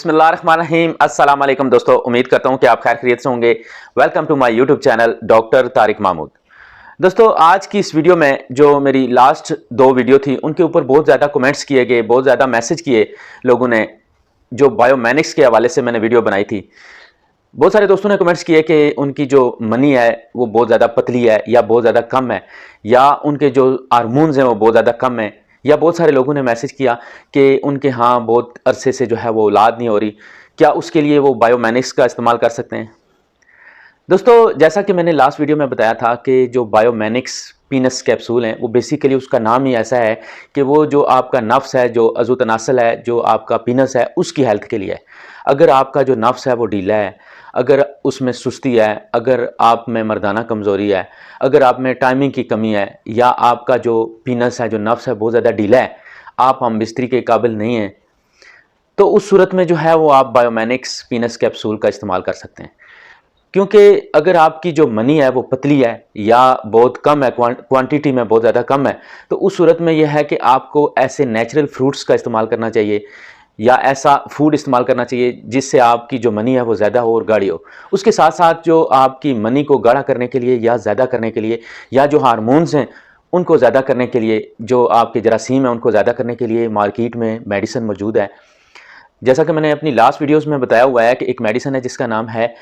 बिस्मिल्लाहिर्रहमानिर्रहीम। अस्सलाम वालेकुम दोस्तों, उम्मीद करता हूं कि आप खैर खैरियत से होंगे। Welcome to my YouTube channel doctor Tariq Mahmood. दोस्तों, आज की इस वीडियो में जो मेरी लास्ट दो वीडियो थी उनके ऊपर बहुत ज़्यादा कमेंट्स किए गए, बहुत ज़्यादा मैसेज किए लोगों ने। जो बायोमेनिक्स के हवाले से मैंने वीडियो बनाई थी, बहुत सारे दोस्तों ने कमेंट्स किए कि उनकी जो मनी है वो बहुत ज़्यादा पतली है या बहुत ज़्यादा कम है, या उनके जो हार्मोन्स हैं वो बहुत ज़्यादा कम है, या बहुत सारे लोगों ने मैसेज किया कि उनके यहाँ बहुत अरसे से जो है वो औलाद नहीं हो रही, क्या उसके लिए वो बायोमेनिक्स का इस्तेमाल कर सकते हैं। दोस्तों, जैसा कि मैंने लास्ट वीडियो में बताया था कि जो बायोमेनिक्स पीनस कैप्सूल हैं वो बेसिकली उसका नाम ही ऐसा है कि वो जो आपका नफ्स है, जो अज़ू तनासल है, जो आपका पीनस है, उसकी हेल्थ के लिए है। अगर आपका जो नफ्स है वो ढीला है, अगर उसमें सुस्ती है, अगर आप में मर्दाना कमज़ोरी है, अगर आप में टाइमिंग की कमी है, या आपका जो पीनस है, जो नफ्स है बहुत ज़्यादा ढीला है, आप हम बिस्तरी के काबिल नहीं हैं, तो उस सूरत में जो है वो आप बायोमेनिक्स पीनस कैप्सूल का इस्तेमाल कर सकते हैं। क्योंकि अगर आपकी जो मनी है वो पतली है या बहुत कम है, क्वांटिटी में बहुत ज़्यादा कम है, तो उस सूरत में यह है कि आपको ऐसे नेचुरल फ्रूट्स का इस्तेमाल करना चाहिए, या ऐसा फूड इस्तेमाल करना चाहिए जिससे आपकी जो मनी है वो ज़्यादा हो और गाढ़ी हो। उसके साथ साथ जो आपकी मनी को गाढ़ा करने के लिए या ज़्यादा करने के लिए, या जो हार्मोन्स हैं उनको ज़्यादा करने के लिए, जो आपके जरासीम हैं उनको ज़्यादा करने के लिए मार्केट में मेडिसिन मौजूद है। जैसा कि मैंने अपनी लास्ट वीडियोस में बताया हुआ है कि एक मेडिसिन है जिसका नाम है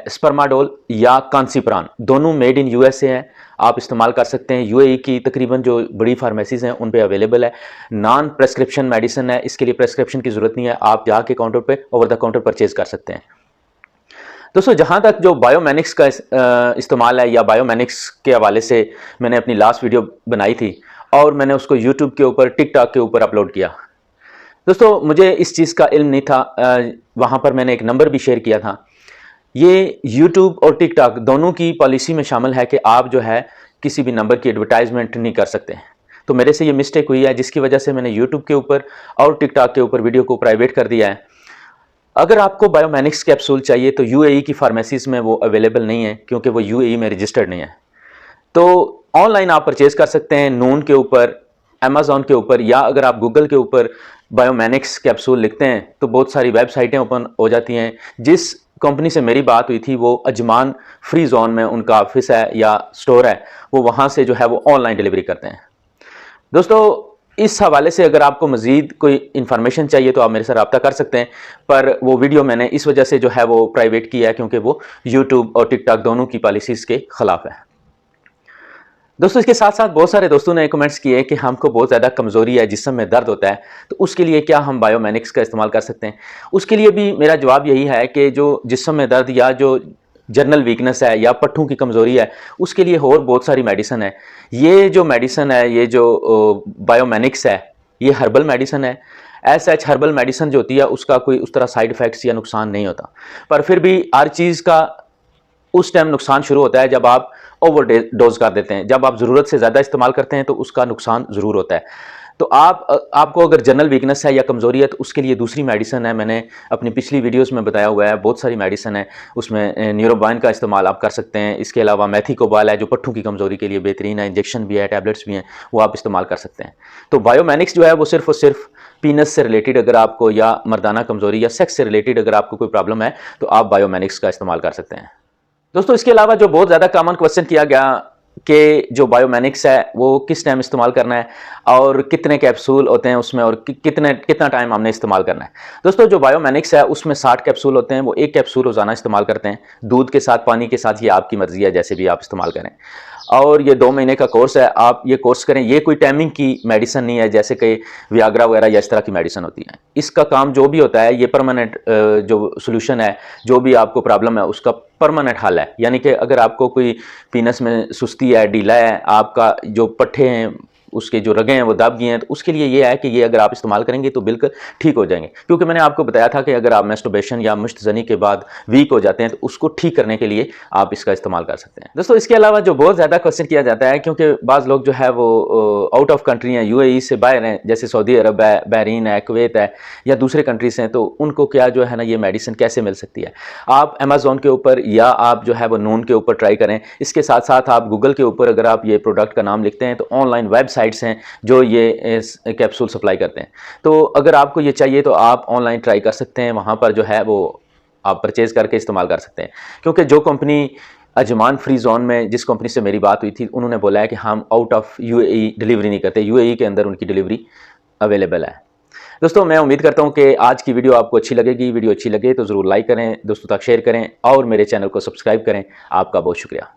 स्पर्माडोल या कांसीप्रान। दोनों मेड इन यूएसए हैं, आप इस्तेमाल कर सकते हैं। यूएई की तकरीबन जो बड़ी फार्मेसीज हैं उन पे अवेलेबल है। नॉन प्रेस्क्रिप्शन मेडिसिन है, इसके लिए प्रेस्क्रिप्शन की ज़रूरत नहीं है, आप जाके काउंटर पे ओवर द काउंटर परचेज कर सकते हैं। दोस्तों, जहाँ तक जो बायोमेनिक्स का इस्तेमाल है या बायोमेनिक्स के हवाले से मैंने अपनी लास्ट वीडियो बनाई थी और मैंने उसको यूट्यूब के ऊपर, टिकटॉक के ऊपर अपलोड किया। दोस्तों, मुझे इस चीज़ का इल्म नहीं था। वहाँ पर मैंने एक नंबर भी शेयर किया था। ये यूट्यूब और टिकटॉक दोनों की पॉलिसी में शामिल है कि आप जो है किसी भी नंबर की एडवर्टाइजमेंट नहीं कर सकते। तो मेरे से ये मिस्टेक हुई है, जिसकी वजह से मैंने यूट्यूब के ऊपर और टिकटॉक के ऊपर वीडियो को प्राइवेट कर दिया है। अगर आपको बायोमेनिक्स कैप्सूल चाहिए तो यूएई की फार्मेसीज में वो अवेलेबल नहीं है, क्योंकि वो यूएई में रजिस्टर्ड नहीं है। तो ऑनलाइन आप परचेज कर सकते हैं, नून के ऊपर, अमेज़ॉन के ऊपर, या अगर आप गूगल के ऊपर बायोमेनिक्स कैप्सूल लिखते हैं तो बहुत सारी वेबसाइटें ओपन हो जाती हैं। जिस कंपनी से मेरी बात हुई थी वो अजमान फ्री जोन में उनका ऑफिस है या स्टोर है, वो वहाँ से जो है वो ऑनलाइन डिलीवरी करते हैं। दोस्तों, इस हवाले से अगर आपको मज़ीद कोई इन्फॉर्मेशन चाहिए तो आप मेरे से रब्ता कर सकते हैं, पर वो वीडियो मैंने इस वजह से जो है वो प्राइवेट किया है क्योंकि वो यूट्यूब और टिकटॉक दोनों की पॉलिसीज़ के ख़िलाफ़ है। दोस्तों, इसके साथ साथ बहुत सारे दोस्तों ने कमेंट्स किए कि हमको बहुत ज़्यादा कमज़ोरी है, जिस्म में दर्द होता है, तो उसके लिए क्या हम बायोमेनिक्स का इस्तेमाल कर सकते हैं। उसके लिए भी मेरा जवाब यही है कि जो जिस्म में दर्द या जो जनरल वीकनेस है या पट्ठों की कमज़ोरी है, उसके लिए और बहुत सारी मेडिसिन है। ये जो मेडिसिन है, ये जो बायोमेनिक्स है, ये हर्बल मेडिसिन है। एज सच हर्बल मेडिसिन जो होती है उसका कोई उस तरह साइड इफ़ेक्ट्स या नुकसान नहीं होता, पर फिर भी हर चीज़ का उस टाइम नुकसान शुरू होता है जब आप ओवर डोज कर देते हैं। जब आप ज़रूरत से ज़्यादा इस्तेमाल करते हैं तो उसका नुकसान ज़रूर होता है। तो आपको अगर जनरल वीकनेस है या कमज़ोरी है तो उसके लिए दूसरी मेडिसिन है, मैंने अपनी पिछली वीडियोस में बताया हुआ है। बहुत सारी मेडिसिन है, उसमें न्यूरोबाइन का इस्तेमाल आप कर सकते हैं। इसके अलावा मेथिकोबाल है जो पट्ठों की कमज़ोरी के लिए बेहतरीन है, इंजेक्शन भी है, टैबलेट्स भी हैं, वो आप इस्तेमाल कर सकते हैं। तो बायोमेनिक्स जो है वो सिर्फ और सिर्फ पीनस से रिलेटेड अगर आपको, या मर्दाना कमज़ोरी या सेक्स से रिलेटेड अगर आपको कोई प्रॉब्लम है तो आप बायोमेनिक्स का इस्तेमाल कर सकते हैं। दोस्तों, इसके अलावा जो बहुत ज़्यादा कॉमन क्वेश्चन किया गया कि जो बायोमेनिक्स है वो किस टाइम इस्तेमाल करना है और कितने कैप्सूल होते हैं उसमें, और कितना टाइम हमने इस्तेमाल करना है। दोस्तों, जो बायोमेनिक्स है उसमें 60 कैप्सूल होते हैं, वो एक कैप्सूल रोज़ाना इस्तेमाल करते हैं, दूध के साथ, पानी के साथ, ये आपकी मर्ज़ी है, जैसे भी आप इस्तेमाल करें। और ये 2 महीने का कोर्स है, आप ये कोर्स करें। ये कोई टाइमिंग की मेडिसिन नहीं है जैसे कि वियाग्रा वगैरह या इस तरह की मेडिसिन होती है। इसका काम जो भी होता है, ये परमानेंट जो सोल्यूशन है, जो भी आपको प्रॉब्लम है उसका परमानेंट हल है। यानी कि अगर आपको कोई पीनस में सुस्ती है, ढीला है, आपका जो पट्ठे हैं उसके जो रगें हैं वो दब गए हैं, तो उसके लिए ये है कि ये अगर आप इस्तेमाल करेंगे तो बिल्कुल ठीक हो जाएंगे। क्योंकि मैंने आपको बताया था कि अगर आप मैस्टरबेशन या मुश्तज़नी के बाद वीक हो जाते हैं तो उसको ठीक करने के लिए आप इसका इस्तेमाल कर सकते हैं। दोस्तों, इसके अलावा जो बहुत ज़्यादा क्वेश्चन किया जाता है, क्योंकि बाज़ लोग जो है वो आउट ऑफ कंट्री हैं, यूएई से बाहर हैं, जैसे सऊदी अरब है, बहरीन है, कुवैत है, या दूसरे कंट्रीज हैं, तो उनको क्या जो है ना ये मेडिसिन कैसे मिल सकती है। आप अमेज़ॉन के ऊपर या आप जो है वो नून के ऊपर ट्राई करें। इसके साथ साथ आप गूगल के ऊपर अगर आप ये प्रोडक्ट का नाम लिखते हैं तो ऑनलाइन वेबसाइट साइट्स हैं जो ये कैप्सूल सप्लाई करते हैं। तो अगर आपको ये चाहिए तो आप ऑनलाइन ट्राई कर सकते हैं, वहाँ पर जो है वो आप परचेज़ करके इस्तेमाल कर सकते हैं। क्योंकि जो कंपनी अजमान फ्री जोन में जिस कंपनी से मेरी बात हुई थी, उन्होंने बोला है कि हम आउट ऑफ यूएई डिलीवरी नहीं करते, यूएई के अंदर उनकी डिलीवरी अवेलेबल है। दोस्तों मैं उम्मीद करता हूं कि आज की वीडियो आपको अच्छी लगेगी। वीडियो अच्छी लगे तो ज़रूर लाइक करें, दोस्तों तक शेयर करें और मेरे चैनल को सब्सक्राइब करें। आपका बहुत शुक्रिया।